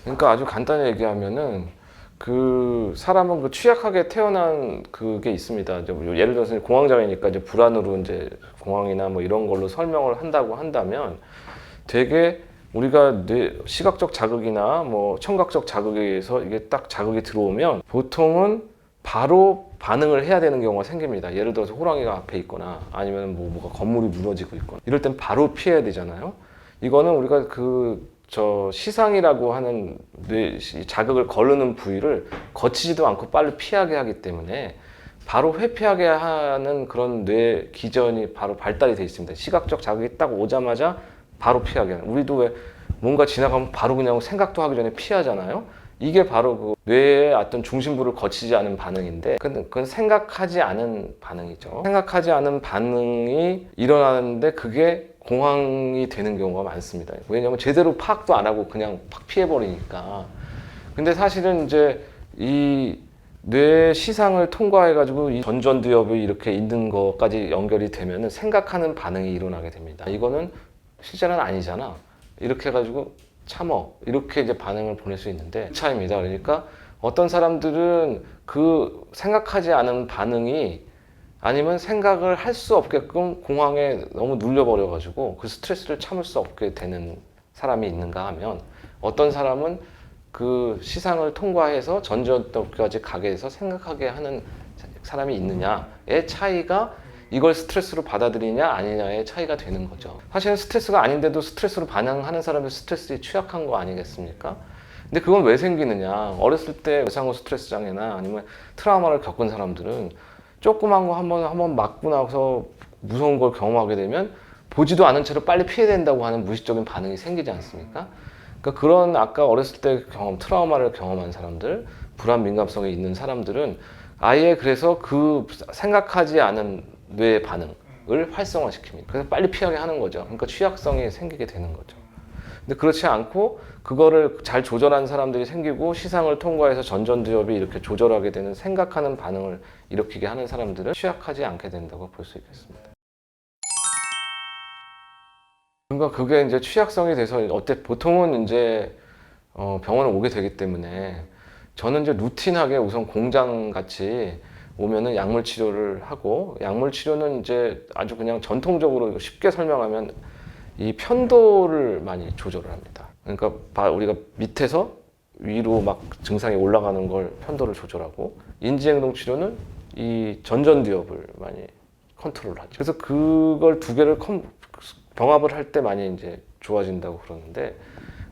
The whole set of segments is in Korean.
그러니까 아주 간단히 얘기하면은 그 사람은 그 취약하게 태어난 그게 있습니다. 이제 뭐 예를 들어서 공황장애니까 이제 불안으로 이제 공황이나 뭐 이런 걸로 설명을 한다고 한다면 되게 우리가 시각적 자극이나 뭐 청각적 자극에 의해서 이게 딱 자극이 들어오면 보통은 바로 반응을 해야 되는 경우가 생깁니다. 예를 들어서 호랑이가 앞에 있거나 아니면 뭐가 건물이 무너지고 있거나 이럴 땐 바로 피해야 되잖아요. 이거는 우리가 저 시상이라고 하는 자극을 거르는 부위를 거치지도 않고 빨리 피하게 하기 때문에 바로 회피하게 하는 그런 뇌 기전이 바로 발달이 되어 있습니다. 시각적 자극이 딱 오자마자 바로 피하게 하는. 우리도 왜 뭔가 지나가면 바로 그냥 생각도 하기 전에 피하잖아요. 이게 바로 그 뇌의 어떤 중심부를 거치지 않은 반응인데 그건 생각하지 않은 반응이죠. 생각하지 않은 반응이 일어나는데 그게 공황이 되는 경우가 많습니다. 왜냐하면 제대로 파악도 안 하고 그냥 팍 피해버리니까. 근데 사실은 이제 이 뇌 시상을 통과해가지고 이 전전두엽이 이렇게 있는 것까지 연결이 되면은 생각하는 반응이 일어나게 됩니다. 이거는 실제는 아니잖아. 이렇게 해가지고 참어. 이렇게 이제 반응을 보낼 수 있는데 차이입니다. 그러니까 어떤 사람들은 그 생각하지 않은 반응이 아니면 생각을 할 수 없게끔 공황에 너무 눌려버려가지고 그 스트레스를 참을 수 없게 되는 사람이 있는가 하면 어떤 사람은 그 시상을 통과해서 전전두엽까지 가게 해서 생각하게 하는 사람이 있느냐의 차이가 이걸 스트레스로 받아들이냐 아니냐의 차이가 되는 거죠. 사실은 스트레스가 아닌데도 스트레스로 반응하는 사람이 스트레스에 취약한 거 아니겠습니까? 근데 그건 왜 생기느냐? 어렸을 때 외상후 스트레스 장애나 아니면 트라우마를 겪은 사람들은 조그만 거 한번 맞고 나서 무서운 걸 경험하게 되면 보지도 않은 채로 빨리 피해야 된다고 하는 무의식적인 반응이 생기지 않습니까? 그러니까 그런 아까 어렸을 때 트라우마를 경험한 사람들, 불안 민감성이 있는 사람들은 아예 그래서 그 생각하지 않은 뇌의 반응을 활성화시킵니다. 그래서 빨리 피하게 하는 거죠. 그러니까 취약성이 생기게 되는 거죠. 근데 그렇지 않고 그거를 잘 조절한 사람들이 생기고 시상을 통과해서 전전두엽이 이렇게 조절하게 되는 생각하는 반응을 일으키게 하는 사람들은 취약하지 않게 된다고 볼 수 있겠습니다. 그러니까 그게 이제 취약성이 돼서 보통은 이제 병원에 오게 되기 때문에 저는 이제 루틴하게 우선 공장 같이 오면은 약물 치료를 하고 약물 치료는 이제 아주 그냥 전통적으로 쉽게 설명하면 이 편도를 많이 조절을 합니다. 그러니까 우리가 밑에서 위로 막 증상이 올라가는 걸 편도를 조절하고 인지행동 치료는 이 전전두엽을 많이 컨트롤하죠. 그래서 그걸 두 개를 병합을 할 때 많이 이제 좋아진다고 그러는데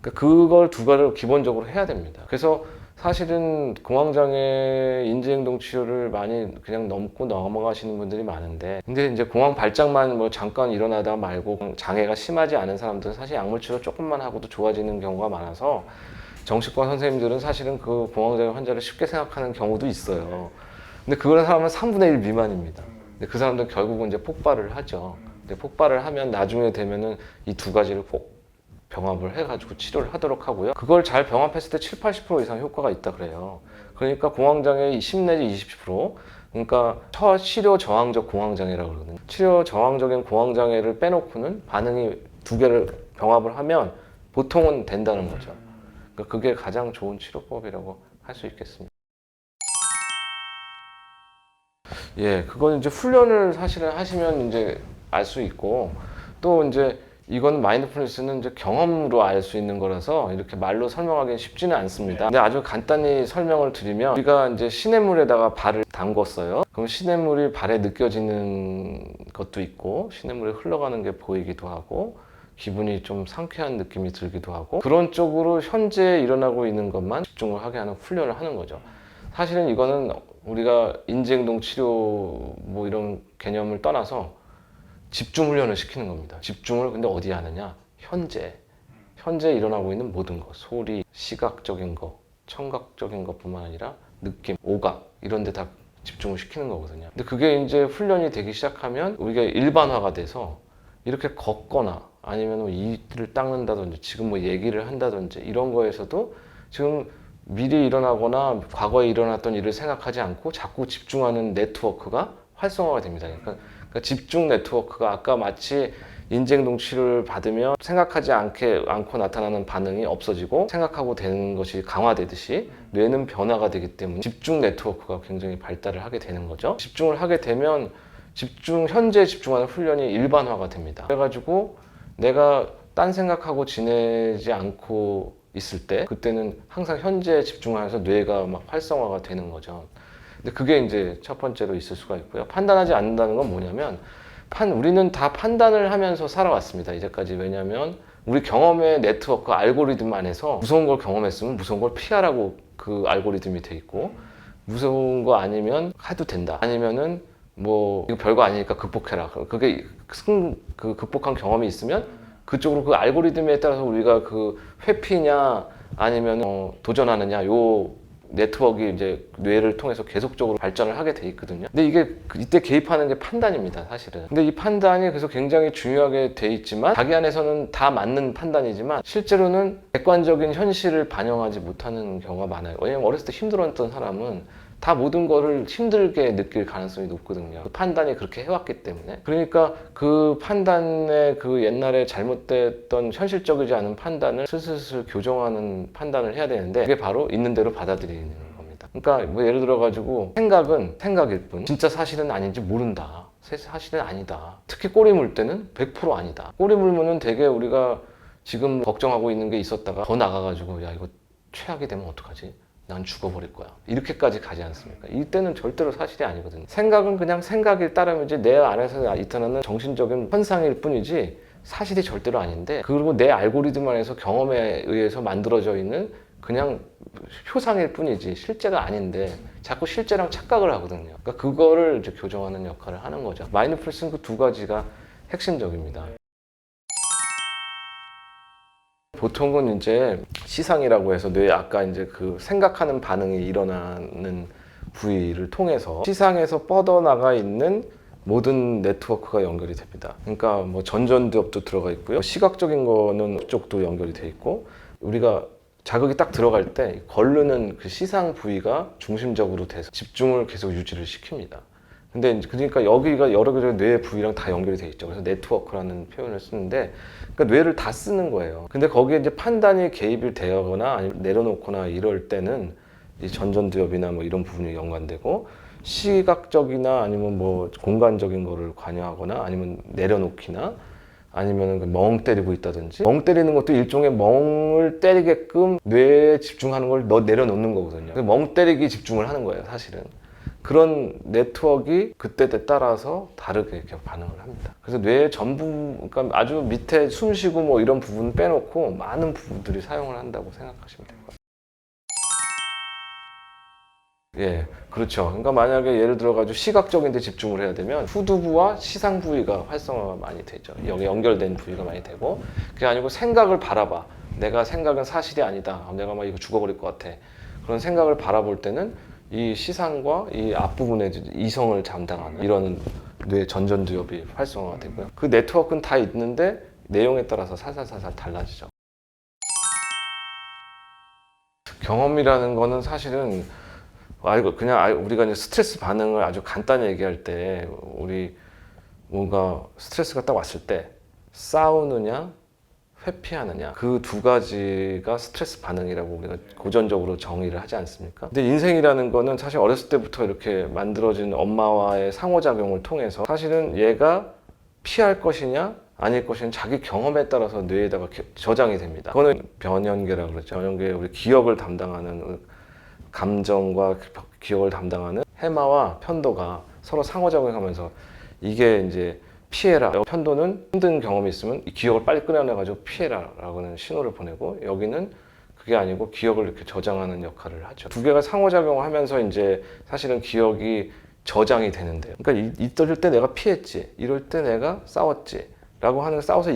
그러니까 그걸 두 가지를 기본적으로 해야 됩니다. 그래서 사실은 공황장애 인지행동 치료를 많이 그냥 넘고 넘어가시는 분들이 많은데 근데 이제 공황 발작만 뭐 잠깐 일어나다 말고 장애가 심하지 않은 사람들은 사실 약물 치료 조금만 하고도 좋아지는 경우가 많아서 정신과 선생님들은 사실은 그 공황장애 환자를 쉽게 생각하는 경우도 있어요. 근데 그런 사람은 3분의 1 미만입니다. 근데 그 사람들은 결국은 이제 폭발을 하죠. 근데 폭발을 하면 나중에 되면은 이 두 가지를 꼭 병합을 해가지고 치료를 하도록 하고요. 그걸 잘 병합했을 때 7, 80% 이상 효과가 있다 그래요. 그러니까 공황장애 10 내지 20%. 그러니까 치료 저항적 공황장애라고 그러거든요. 치료 저항적인 공황장애를 빼놓고는 반응이 두 개를 병합을 하면 보통은 된다는 거죠. 그러니까 그게 가장 좋은 치료법이라고 할 수 있겠습니다. 예, 그건 이제 훈련을 사실은 하시면 이제 알 수 있고 또 이제 이건 마인드풀니스는 이제 경험으로 알 수 있는 거라서 이렇게 말로 설명하기는 쉽지는 않습니다. 근데 아주 간단히 설명을 드리면 우리가 이제 시냇물에다가 발을 담궜어요. 그럼 시냇물이 발에 느껴지는 것도 있고 시냇물이 흘러가는 게 보이기도 하고 기분이 좀 상쾌한 느낌이 들기도 하고 그런 쪽으로 현재 일어나고 있는 것만 집중을 하게 하는 훈련을 하는 거죠. 사실은 이거는 우리가 인지행동 치료 뭐 이런 개념을 떠나서 집중 훈련을 시키는 겁니다. 집중을 근데 어디에 하느냐? 현재 일어나고 있는 모든 것, 소리, 시각적인 것, 청각적인 것뿐만 아니라 느낌, 오각 이런 데 다 집중을 시키는 거거든요. 근데 그게 이제 훈련이 되기 시작하면 우리가 일반화가 돼서 이렇게 걷거나 아니면 뭐 이를 닦는다든지 지금 뭐 얘기를 한다든지 이런 거에서도 지금 미리 일어나거나 과거에 일어났던 일을 생각하지 않고 자꾸 집중하는 네트워크가 활성화가 됩니다. 그러니까 집중 네트워크가 아까 마치 인지행동 치료를 받으면 생각하지 않고 나타나는 반응이 없어지고 생각하고 되는 것이 강화되듯이 뇌는 변화가 되기 때문에 집중 네트워크가 굉장히 발달을 하게 되는 거죠. 집중을 하게 되면 현재에 집중하는 훈련이 일반화가 됩니다. 그래가지고 내가 딴 생각하고 지내지 않고 있을 때 그때는 항상 현재에 집중하면서 뇌가 막 활성화가 되는 거죠. 근데 그게 이제 첫 번째로 있을 수가 있고요. 판단하지 않는다는 건 뭐냐면 우리는 다 판단을 하면서 살아왔습니다. 이제까지. 왜냐하면 우리 경험의 네트워크 알고리즘 안에서 무서운 걸 경험했으면 무서운 걸 피하라고 그 알고리즘이 돼 있고, 무서운 거 아니면 해도 된다. 아니면은 뭐 이거 별거 아니니까 극복해라. 그게 극복한 경험이 있으면 그쪽으로 그 알고리즘에 따라서 우리가 그 회피냐 아니면 도전하느냐 요 네트워크 이제 뇌를 통해서 계속적으로 발전을 하게 돼 있거든요. 근데 이게 이때 개입하는 게 판단입니다, 사실은. 근데 이 판단이 그래서 굉장히 중요하게 돼 있지만 자기 안에서는 다 맞는 판단이지만 실제로는 객관적인 현실을 반영하지 못하는 경우가 많아요. 왜냐면 어렸을 때 힘들었던 사람은 다 모든 거를 힘들게 느낄 가능성이 높거든요. 그 판단이 그렇게 해왔기 때문에. 그러니까 그 판단의 그 옛날에 잘못됐던 현실적이지 않은 판단을 슬슬 교정하는 판단을 해야 되는데 그게 바로 있는 대로 받아들이는 겁니다. 그러니까 뭐 예를 들어 가지고 생각은 생각일 뿐 진짜 사실은 아닌지 모른다. 사실은 아니다. 특히 꼬리 물 때는 100% 아니다. 꼬리 물면은 되게 우리가 지금 걱정하고 있는 게 있었다가 더 나가가지고 야 이거 최악이 되면 어떡하지? 난 죽어버릴 거야. 이렇게까지 가지 않습니까? 이때는 절대로 사실이 아니거든요. 생각은 그냥 생각일 따름이지 내 안에서 나타나는 정신적인 현상일 뿐이지 사실이 절대로 아닌데, 그리고 내 알고리즘 안에서 경험에 의해서 만들어져 있는 그냥 표상일 뿐이지 실제가 아닌데 자꾸 실제랑 착각을 하거든요. 그러니까 그거를 이제 교정하는 역할을 하는 거죠. 마인드풀니스는 그 두 가지가 핵심적입니다. 보통은 이제 시상이라고 해서 뇌 아까 이제 그 생각하는 반응이 일어나는 부위를 통해서 시상에서 뻗어나가 있는 모든 네트워크가 연결이 됩니다. 그러니까 뭐 전전두엽도 들어가 있고요. 시각적인 거는 그쪽도 연결이 돼 있고, 우리가 자극이 딱 들어갈 때 거르는 그 시상 부위가 중심적으로 돼서 집중을 계속 유지를 시킵니다. 근데 이제 그러니까 여기가 여러 가지 뇌 부위랑 다 연결이 돼 있죠. 그래서 네트워크라는 표현을 쓰는데, 그러니까 뇌를 다 쓰는 거예요. 근데 거기에 이제 판단이 개입이 되거나 아니면 내려놓거나 이럴 때는 이 전전두엽이나 뭐 이런 부분이 연관되고, 시각적이나 아니면 뭐 공간적인 거를 관여하거나 아니면 내려놓기나 아니면 멍 때리고 있다든지, 멍 때리는 것도 일종의 멍을 때리게끔 뇌에 집중하는 걸 내려놓는 거거든요. 멍 때리기 집중을 하는 거예요, 사실은. 그런 네트워크가 그때에 따라서 다르게 이렇게 반응을 합니다. 그래서 뇌의 전부, 그러니까 아주 밑에 숨 쉬고 뭐 이런 부분 빼놓고 많은 부분들이 사용을 한다고 생각하시면 될 거예요. 예, 그렇죠. 그러니까 만약에 예를 들어가지고 시각적인 데 집중을 해야 되면 후두부와 시상 부위가 활성화가 많이 되죠. 여기 연결된 부위가 많이 되고, 그게 아니고 생각을 바라봐. 내가 생각은 사실이 아니다. 내가 막 이거 죽어버릴 것 같아. 그런 생각을 바라볼 때는 이 시상과 이 앞부분에 이성을 담당하는 이런 뇌 전전두엽이 활성화가 되고요. 그 네트워크는 다 있는데 내용에 따라서 살살살살 달라지죠. 경험이라는 거는 사실은 그냥 우리가 이제 스트레스 반응을 아주 간단히 얘기할 때, 우리 뭔가 스트레스가 딱 왔을 때 싸우느냐 회피하느냐, 그 두 가지가 스트레스 반응이라고 우리가 고전적으로 정의를 하지 않습니까? 근데 인생이라는 거는 사실 어렸을 때부터 이렇게 만들어진 엄마와의 상호작용을 통해서 사실은 얘가 피할 것이냐 아닐 것이냐 자기 경험에 따라서 뇌에다가 저장이 됩니다. 그거는 변연계라고 그러죠. 변연계, 우리 기억을 담당하는, 감정과 기억을 담당하는 해마와 편도가 서로 상호작용하면서 이게 이제 피해라. 편도는 힘든 경험이 있으면 이 기억을 빨리 끌어내가지고 피해라 라고는 신호를 보내고, 여기는 그게 아니고 기억을 이렇게 저장하는 역할을 하죠. 두 개가 상호작용을 하면서 이제 사실은 기억이 저장이 되는데요. 그러니까 이럴 때 내가 피했지, 이럴 때 내가 싸웠지 라고 하는, 싸워서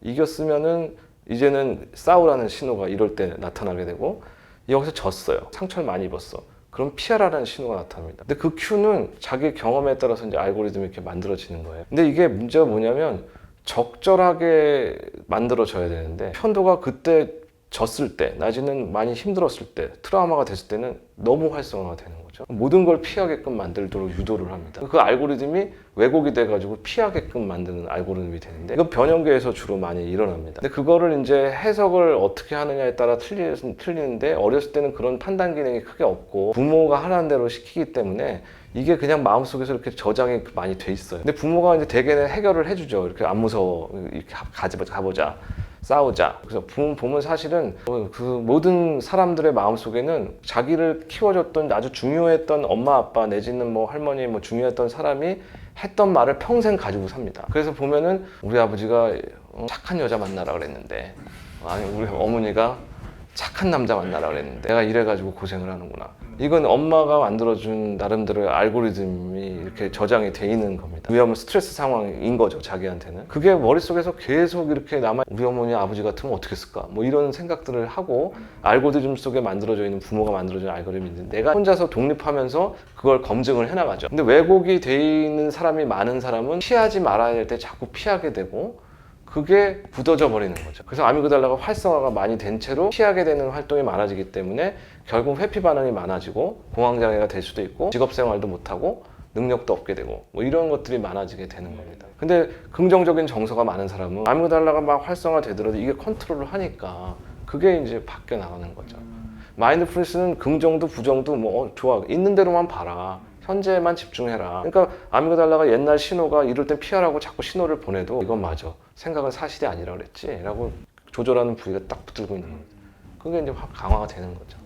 이겼으면은 이제는 싸우라는 신호가 이럴 때 나타나게 되고, 여기서 졌어요, 상처를 많이 입었어, 그럼 피하라는 신호가 나타납니다. 근데 그 큐는 자기 경험에 따라서 이제 알고리즘이 이렇게 만들어지는 거예요. 근데 이게 문제가 뭐냐면 적절하게 만들어져야 되는데 편도가 그때 졌을 때, 낮에는 많이 힘들었을 때, 트라우마가 됐을 때는 너무 활성화가 되는 거죠. 모든 걸 피하게끔 만들도록 유도를 합니다. 그 알고리즘이 왜곡이 돼가지고 피하게끔 만드는 알고리즘이 되는데 이건 변형계에서 주로 많이 일어납니다. 근데 그거를 이제 해석을 어떻게 하느냐에 따라 틀리는데 어렸을 때는 그런 판단 기능이 크게 없고 부모가 하라는 대로 시키기 때문에 이게 그냥 마음속에서 이렇게 저장이 많이 돼 있어요. 근데 부모가 이제 대개는 해결을 해주죠. 이렇게 안 무서워. 이렇게 가보자. 싸우자. 그래서 보면 사실은 그 모든 사람들의 마음속에는 자기를 키워줬던 아주 중요했던 엄마 아빠 내지는 뭐 할머니 뭐 중요했던 사람이 했던 말을 평생 가지고 삽니다. 그래서 보면은 우리 아버지가 착한 여자 만나라 그랬는데 아니 우리 어머니가 착한 남자 만나라 그랬는데 내가 이래가지고 고생을 하는구나. 이건 엄마가 만들어준 나름대로의 알고리즘이 이렇게 저장이 돼 있는 겁니다. 위험한 스트레스 상황인 거죠, 자기한테는. 그게 머릿속에서 계속 이렇게 남아 우리 어머니 아버지 같으면 어떻게 했을까? 뭐 이런 생각들을 하고 알고리즘 속에 만들어져 있는 부모가 만들어준 알고리즘이 있는데 내가 혼자서 독립하면서 그걸 검증을 해나가죠. 근데 왜곡이 돼 있는 사람이 많은 사람은 피하지 말아야 될 때 자꾸 피하게 되고 그게 굳어져 버리는 거죠. 그래서 아미그달라가 활성화가 많이 된 채로 피하게 되는 활동이 많아지기 때문에 결국 회피 반응이 많아지고 공황장애가 될 수도 있고 직업생활도 못하고 능력도 없게 되고 뭐 이런 것들이 많아지게 되는 겁니다. 근데 긍정적인 정서가 많은 사람은 아미그달라가 막 활성화되더라도 이게 컨트롤을 하니까 그게 이제 바뀌어 나가는 거죠. 마인드풀니스는 긍정도 부정도 뭐 좋아 있는 대로만 봐라. 현재에만 집중해라. 그러니까 아미그달라가 옛날 신호가 이럴 땐 피하라고 자꾸 신호를 보내도 이건 맞아. 생각은 사실이 아니라 그랬지. 라고 조절하는 부위가 딱 붙들고 있는 거죠. 그게 이제 확 강화가 되는 거죠.